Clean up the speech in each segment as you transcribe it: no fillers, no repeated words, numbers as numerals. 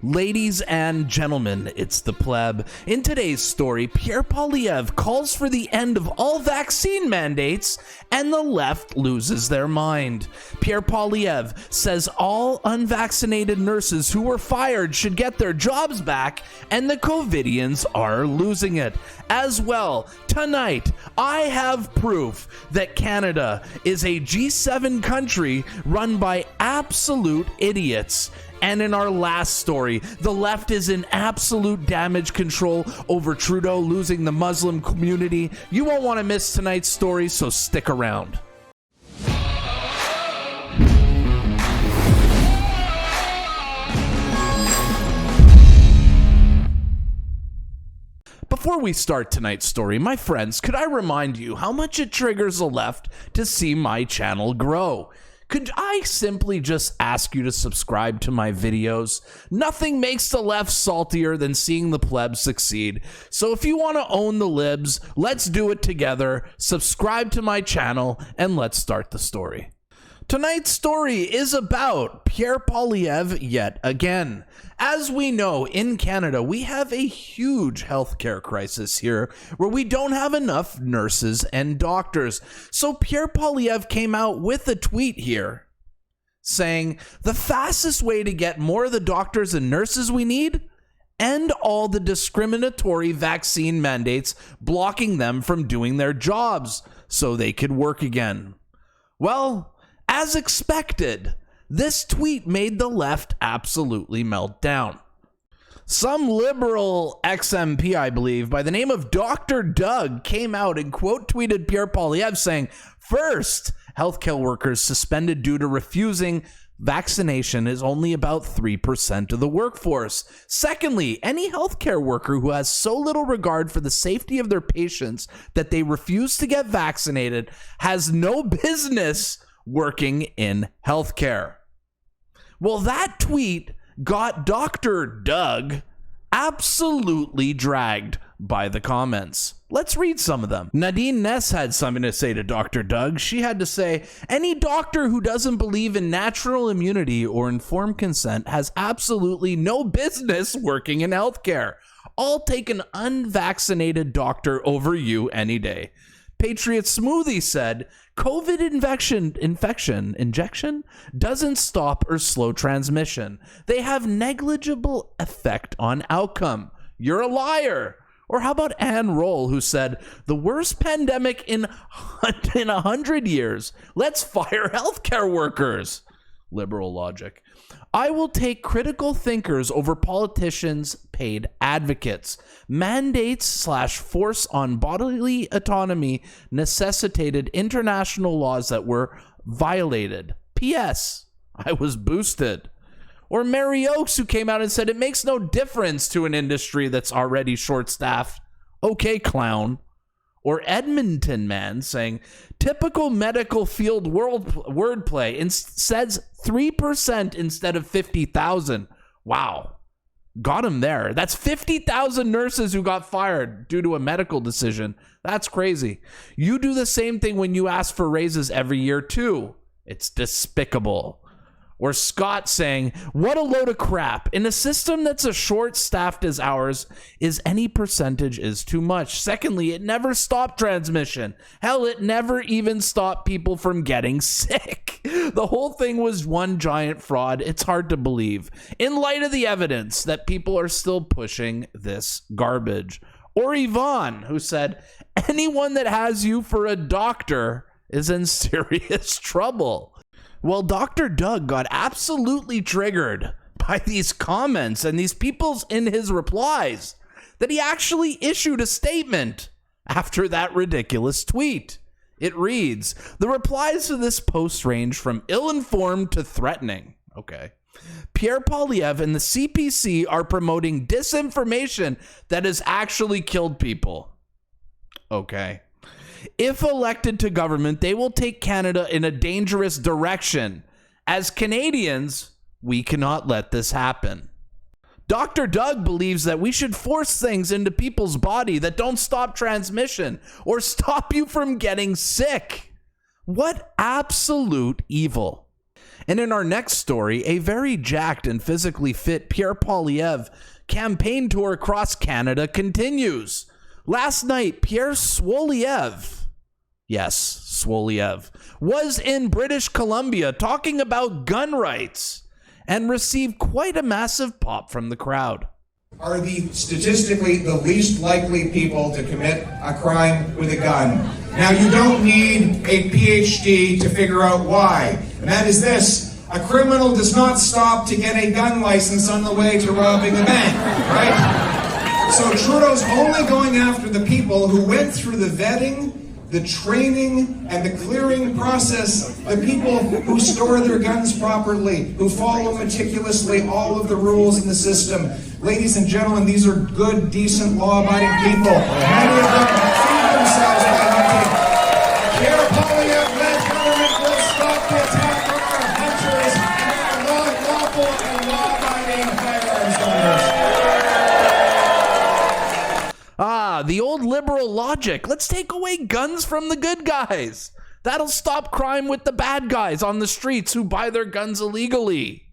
Ladies and gentlemen, it's the Pleb. In today's story, Pierre Poilievre calls for the end of all vaccine mandates, and the left loses their mind. Pierre Poilievre says all unvaccinated nurses who were fired should get their jobs back, and the COVIDians are losing it. As well, tonight, I have proof that Canada is a G7 country run by absolute idiots. And in our last story, the left is in absolute damage control over Trudeau losing the Muslim community. You won't want to miss tonight's story, so stick around. Before we start tonight's story, my friends, could I remind you how much it triggers the left to see my channel grow? Could I simply just ask you to subscribe to my videos? Nothing makes the left saltier than seeing the plebs succeed. So if you want to own the libs, let's do it together. Subscribe to my channel and let's start the story. Tonight's story is about Pierre Poilievre yet again. As we know, in Canada, we have a huge healthcare crisis here where we don't have enough nurses and doctors. So Pierre Poilievre came out with a tweet here saying, the fastest way to get more of the doctors and nurses we need, end all the discriminatory vaccine mandates blocking them from doing their jobs so they could work again. Well, as expected, this tweet made the left absolutely melt down. Some liberal ex-MP, I believe, by the name of Dr. Doug, came out and quote tweeted Pierre Poilievre saying, first, healthcare workers suspended due to refusing vaccination is only about 3% of the workforce. Secondly, any healthcare worker who has so little regard for the safety of their patients that they refuse to get vaccinated has no business working in healthcare. Well, that tweet got Dr. Doug absolutely dragged by the comments. Let's read some of them. Nadine Ness had something to say to Dr. Doug. She had to say, any doctor who doesn't believe in natural immunity or informed consent has absolutely no business working in healthcare. I'll take an unvaccinated doctor over you any day. Patriot Smoothie said, COVID injection doesn't stop or slow transmission. They have negligible effect on outcome. You're a liar. Or how about Ann Roll, who said, the worst pandemic in 100 years. Let's fire healthcare workers. Liberal logic. I will take critical thinkers over politicians, paid advocates. Mandates / force on bodily autonomy necessitated international laws that were violated. P.S. I was boosted. Or Mary Oakes, who came out and said it makes no difference to an industry that's already short-staffed. Okay, clown. Or Edmonton Man saying, typical medical field wordplay says 3% instead of 50,000. Wow. Got him there. That's 50,000 nurses who got fired due to a medical decision. That's crazy. You do the same thing when you ask for raises every year too. It's despicable. Or Scott saying, what a load of crap. In a system that's as short-staffed as ours, any percentage is too much. Secondly, it never stopped transmission. Hell, it never even stopped people from getting sick. The whole thing was one giant fraud. It's hard to believe. In light of the evidence that people are still pushing this garbage. Or Yvonne, who said, anyone that has you for a doctor is in serious trouble. Well, Dr. Doug got absolutely triggered by these comments and these people's in his replies that he actually issued a statement after that ridiculous tweet. It reads, the replies to this post range from ill-informed to threatening. Okay. Pierre Poilievre and the CPC are promoting disinformation that has actually killed people. Okay. If elected to government, they will take Canada in a dangerous direction. As Canadians, we cannot let this happen. Dr. Doug believes that we should force things into people's body that don't stop transmission or stop you from getting sick. What absolute evil. And in our next story, a very jacked and physically fit Pierre Poilievre campaign tour across Canada continues. Last night, Pierre Poilievre, yes, Poilievre, was in British Columbia talking about gun rights and received quite a massive pop from the crowd. Are statistically the least likely people to commit a crime with a gun. Now, you don't need a PhD to figure out why, and that is this: a criminal does not stop to get a gun license on the way to robbing a bank, right? So Trudeau's only going after the people who went through the vetting, the training, and the clearing process, the people who store their guns properly, who follow meticulously all of the rules in the system. Ladies and gentlemen, these are good, decent, law-abiding people. Many of them feed themselves by hunting. Pierre Poilievre-led government will stop the attack on our hunters and our lawful and law-abiding firearms owners. The old liberal logic. Let's take away guns from the good guys. That'll stop crime with the bad guys on the streets who buy their guns illegally.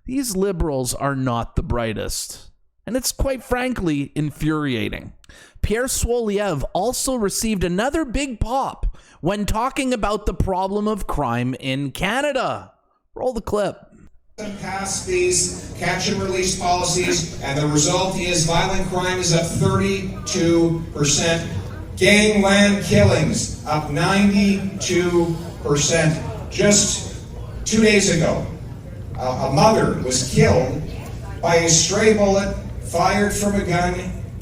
These liberals are not the brightest, and it's quite frankly infuriating. Pierre Poilievre also received another big pop when talking about the problem of crime in Canada. Roll the clip. Pass these catch and release policies, and the result is violent crime is up 32%. Gangland killings up 92%. Just 2 days ago, a mother was killed by a stray bullet fired from a gun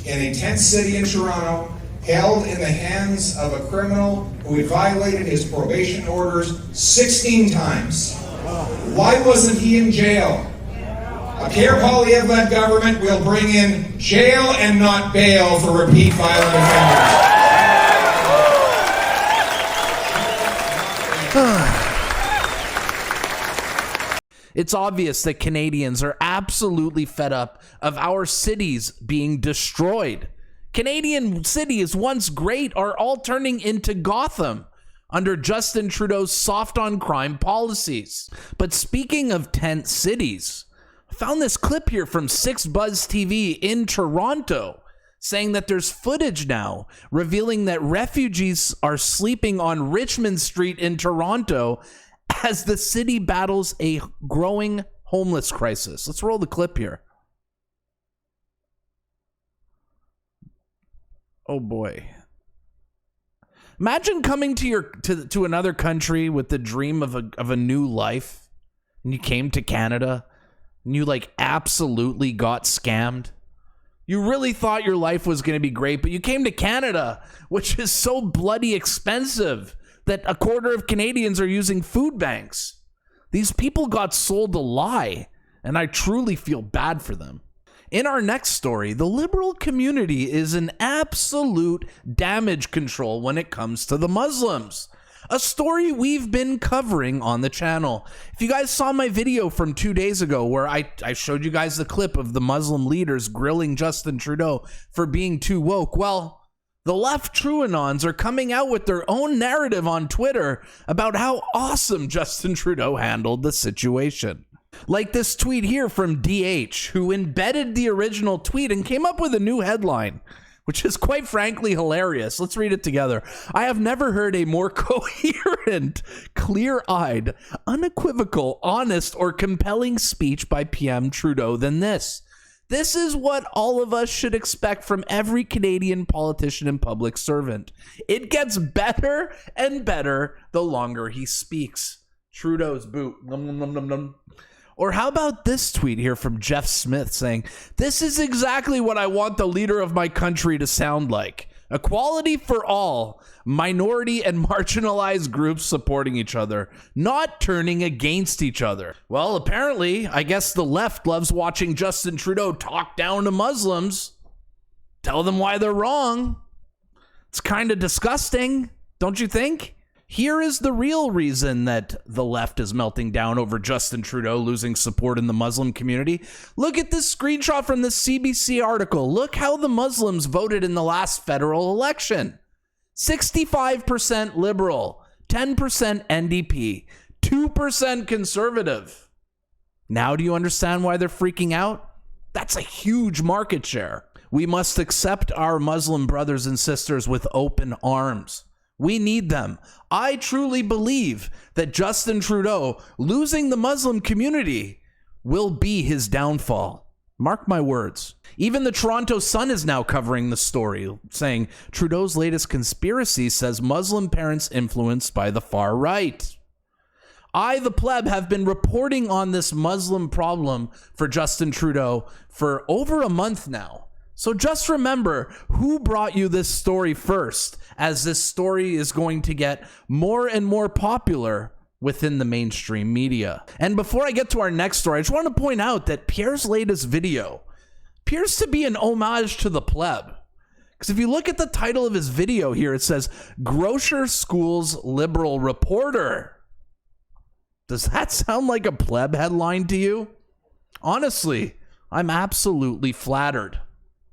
in a tent city in Toronto, held in the hands of a criminal who had violated his probation orders 16 times. Why wasn't he in jail? A Pierre Poilievre-led government will bring in jail and not bail for repeat violent offenders. It's obvious that Canadians are absolutely fed up of our cities being destroyed. Canadian cities, once great, are all turning into Gotham under Justin Trudeau's soft-on-crime policies. But speaking of tent cities, I found this clip here from 6Buzz TV in Toronto saying that there's footage now revealing that refugees are sleeping on Richmond Street in Toronto as the city battles a growing homeless crisis. Let's roll the clip here. Oh boy. Imagine coming to another country with the dream of a new life, and you came to Canada and you absolutely got scammed. You really thought your life was going to be great, but you came to Canada, which is so bloody expensive that a quarter of Canadians are using food banks. These people got sold a lie, and I truly feel bad for them. In our next story, the liberal community is in absolute damage control when it comes to the Muslims. A story we've been covering on the channel. If you guys saw my video from 2 days ago where I showed you guys the clip of the Muslim leaders grilling Justin Trudeau for being too woke, well, the left Truanons are coming out with their own narrative on Twitter about how awesome Justin Trudeau handled the situation. Like this tweet here from DH, who embedded the original tweet and came up with a new headline, which is quite frankly hilarious. Let's read it together. I have never heard a more coherent, clear-eyed, unequivocal, honest, or compelling speech by PM Trudeau than this. This is what all of us should expect from every Canadian politician and public servant. It gets better and better the longer he speaks. Trudeau's boot. Num, num, num, num, num. Or how about this tweet here from Jeff Smith saying, "This is exactly what I want the leader of my country to sound like. Equality for all, minority and marginalized groups supporting each other, not turning against each other." Well, apparently, I guess the left loves watching Justin Trudeau talk down to Muslims, tell them why they're wrong. It's kind of disgusting, don't you think? Here is the real reason that the left is melting down over Justin Trudeau losing support in the Muslim community. Look at this screenshot from this CBC article. Look how the Muslims voted in the last federal election. 65% Liberal, 10% NDP, 2% conservative. Now do you understand why they're freaking out? That's a huge market share. We must accept our Muslim brothers and sisters with open arms. We need them. I truly believe that Justin Trudeau losing the Muslim community will be his downfall. Mark my words. Even the Toronto Sun is now covering the story, saying Trudeau's latest conspiracy says Muslim parents influenced by the far right. I, the Pleb, have been reporting on this Muslim problem for Justin Trudeau for over a month now. So just remember who brought you this story first, as this story is going to get more and more popular within the mainstream media. And before I get to our next story, I just want to point out that Pierre's latest video appears to be an homage to the Pleb. Because if you look at the title of his video here, it says, Grocer School's Liberal Reporter. Does that sound like a Pleb headline to you? Honestly, I'm absolutely flattered.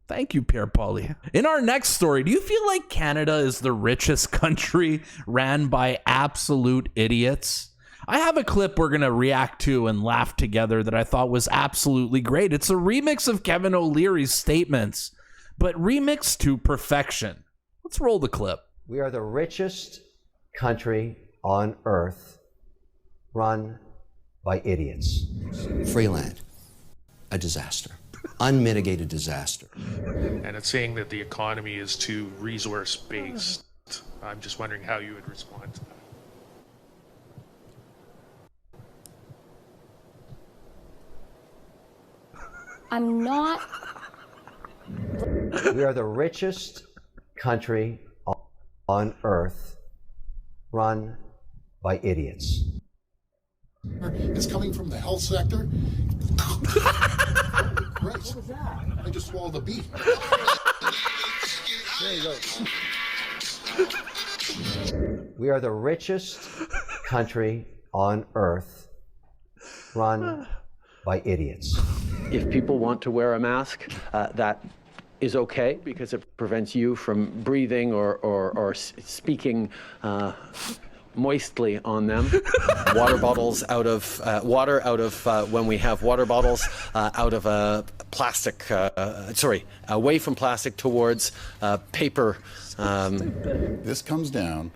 Thank you, Pierre Poilievre. In our next story, do you feel like Canada is the richest country ran by absolute idiots? I have a clip we're going to react to and laugh together that I thought was absolutely great. It's a remix of Kevin O'Leary's statements, but remixed to perfection. Let's roll the clip. We are the richest country on earth run by idiots. Free land, a disaster. Unmitigated disaster. And it's saying that the economy is too resource-based. I'm just wondering how you would respond to that. I'm not. We are the richest country on earth run by idiots. It's coming from the health sector. Christ. What was that? I just swallowed the beef. There you go. We are the richest country on earth run by idiots. If people want to wear a mask, that is okay because it prevents you from breathing or speaking moistly on them. Water bottles out of water out of when we have water bottles out of a plastic, away from plastic towards paper. This comes down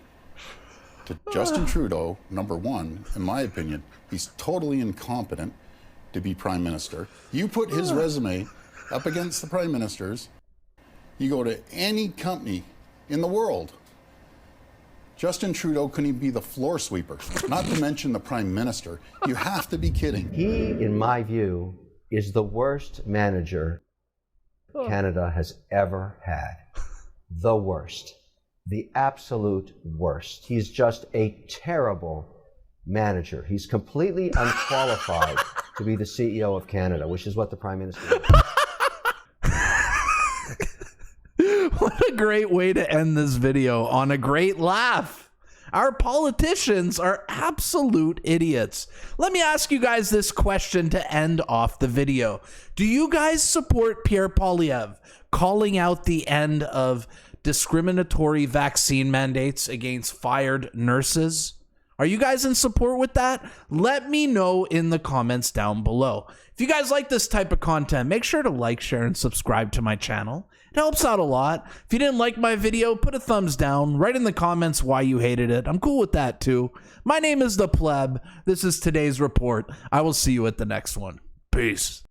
to Justin Trudeau, number one, in my opinion. He's totally incompetent to be prime minister. You put his resume up against the prime minister's, you go to any company in the world, Justin Trudeau couldn't even be the floor sweeper, not to mention the prime minister. You have to be kidding. He, in my view, is the worst manager Canada has ever had. The worst. The absolute worst. He's just a terrible manager. He's completely unqualified to be the CEO of Canada, which is what the prime minister is. What a great way to end this video, on a great laugh. Our politicians are absolute idiots. Let me ask you guys this question to end off the video. Do you guys support Pierre Poilievre calling out the end of discriminatory vaccine mandates against fired nurses? Are you guys in support with that? Let me know in the comments down below. If you guys like this type of content, make sure to like, share, and subscribe to my channel. It helps out a lot. If you didn't like my video, put a thumbs down. Write in the comments why you hated it. I'm cool with that too. My name is the Pleb. This is today's report. I will see you at the next one. Peace.